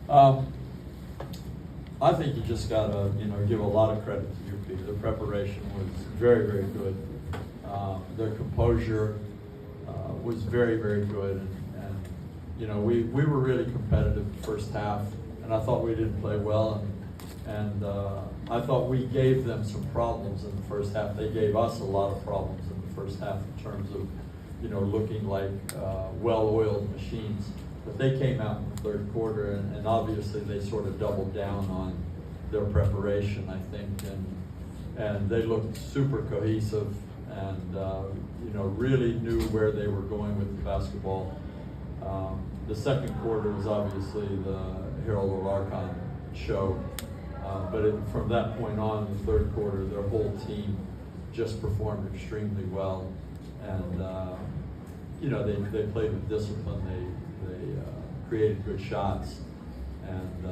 I think you just gotta, give a lot of credit to UP. Their preparation was very, very good. Their composure was very, very good, and we were really competitive the first half, and I thought we didn't play well, and I thought we gave them some problems in the first half. They gave us a lot of problems in the first half in terms of, looking like well-oiled machines. But they came out in the third quarter, and obviously they sort of doubled down on their preparation, I think, and they looked super cohesive and really knew where they were going with the basketball. The second quarter was obviously the Harold Alarcon show, but from that point on, the third quarter, their whole team just performed extremely well, and they played with discipline. They created good shots, and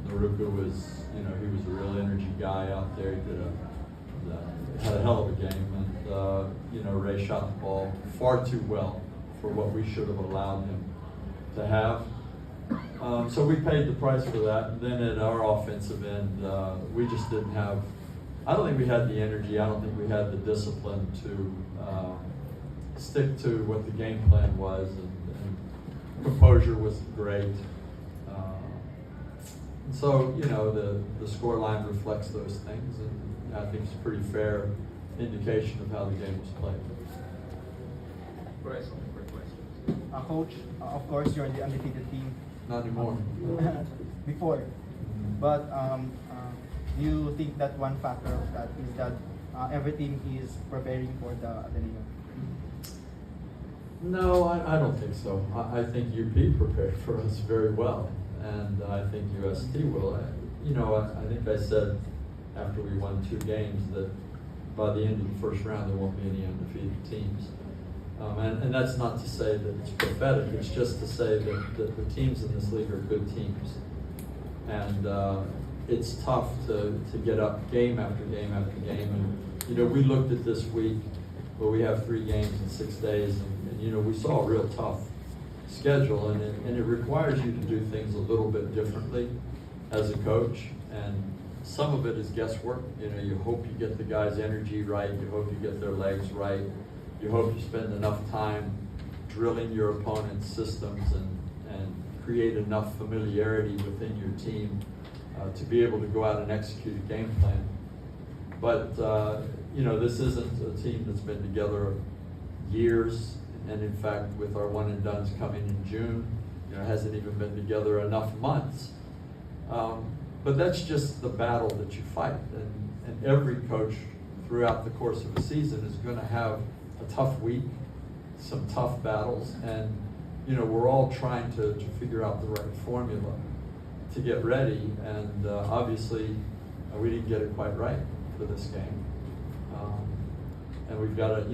Naruka was, he was a real energy guy out there. He had a hell of a game, and Ray shot the ball far too well for what we should have allowed him to have. So we paid the price for that. And then at our offensive end, we just didn't have, I don't think we had the energy, I don't think we had the discipline to stick to what the game plan was, and composure was great. So, the score line reflects those things, and I think it's a pretty fair indication of how the game was played. Bryce, only quick questions. Coach, of course, you're the undefeated team. Not anymore. Before. But do you think that one factor of that is that every team is preparing for the Ateneo? No, I don't think so. I think UP prepared for us very well, and I think UST will. I think I said after we won 2 games that by the end of the first round there won't be any undefeated teams. And that's not to say that it's prophetic, it's just to say that the teams in this league are good teams. And it's tough to get up game after game after game. And we looked at this week where we have 3 games in 6 days, and we saw a real tough schedule, and it requires you to do things a little bit differently as a coach. And some of it is guesswork. You hope you get the guys' energy right, you hope you get their legs right, you hope you spend enough time drilling your opponent's systems and create enough familiarity within your team to be able to go out and execute a game plan. But this isn't a team that's been together years, and in fact, with our one and dones coming in June, hasn't even been together enough months. But that's just the battle that you fight, and every coach throughout the course of a season is going to have a tough week, some tough battles, and we're all trying to figure out the right formula to get ready, and obviously we didn't get it quite right for this game. And we've got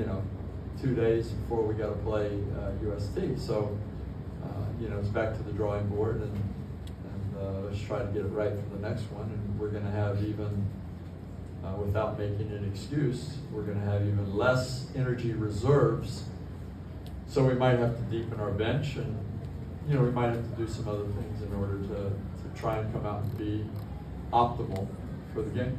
2 days before we got to play UST, so it's back to the drawing board, and let's try to get it right for the next one. And we're going to have even, without making an excuse, we're going to have even less energy reserves, so we might have to deepen our bench, and we might have to do some other things in order to try and come out and be optimal for the game.